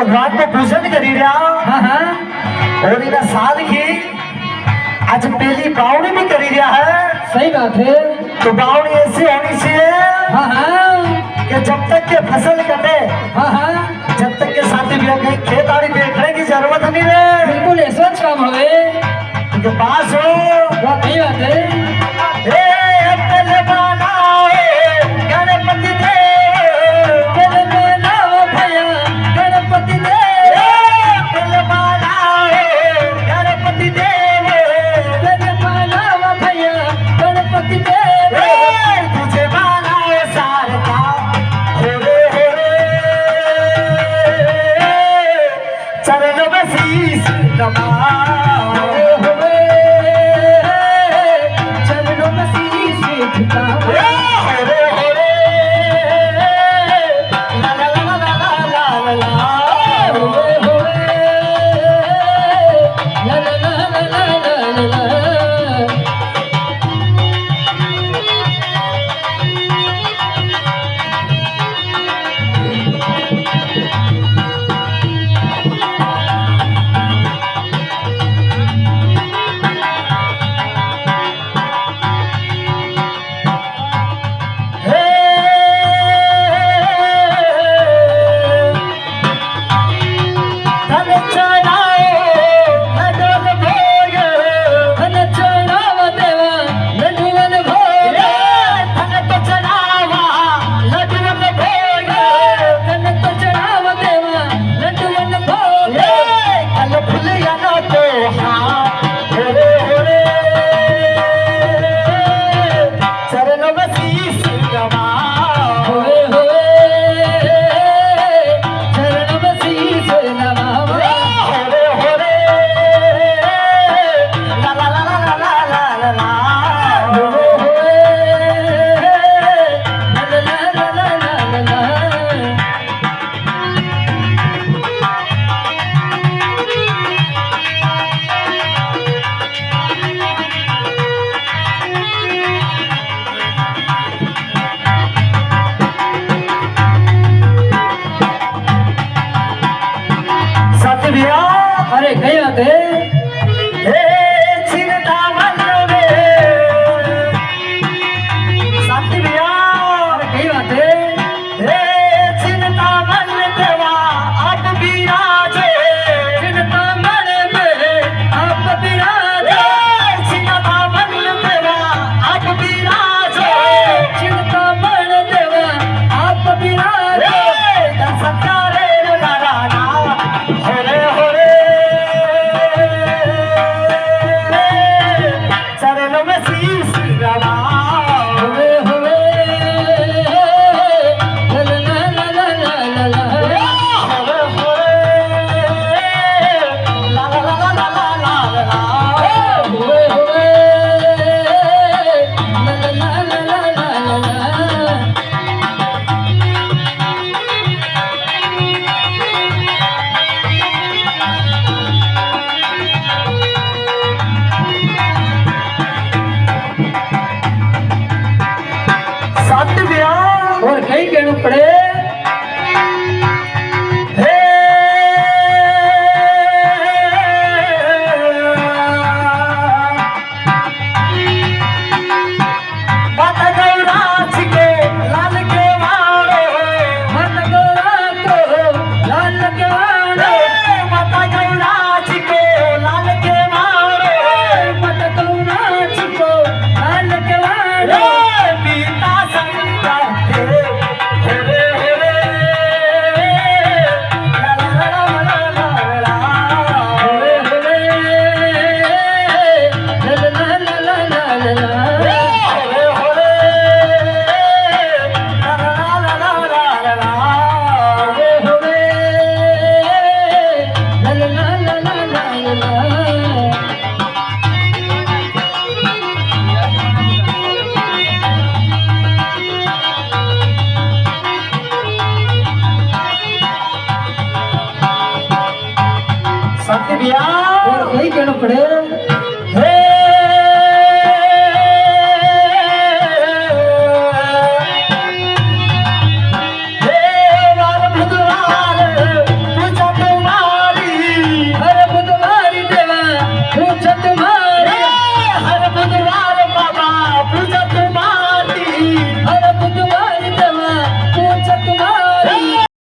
भगवान को पूजन करी रहा। हाँ हाँ और इना साल की आज पहली बावड़ी भी करी रहा है। सही बात है। तो बावड़ी ऐसी होनी चाहिए हाँ हाँ कि जब तक के फसल कटे, हाँ हाँ जब तक के साथी भी कहीं खेत आड़ी देखने की जरूरत नहीं रहे। बिल्कुल ऐसा काम हवे के पास हो बात सही बात है। ए पहले बनाए गणपति देव, पहले बनाओ भैया गणपति देव, पहले बनाए गणपति देव, पहले बनाओ भैया गणपति देव, तुझे बनाए सारका हो रे चरणों में शीश नवाओ। चरणों में शीश झुकाओ। ला ला ला ला ला ला ला। अरे कहीं आते और कहीं कहना पड़े और कहीं कहना पड़े बुधवार पूजा પૂછત માં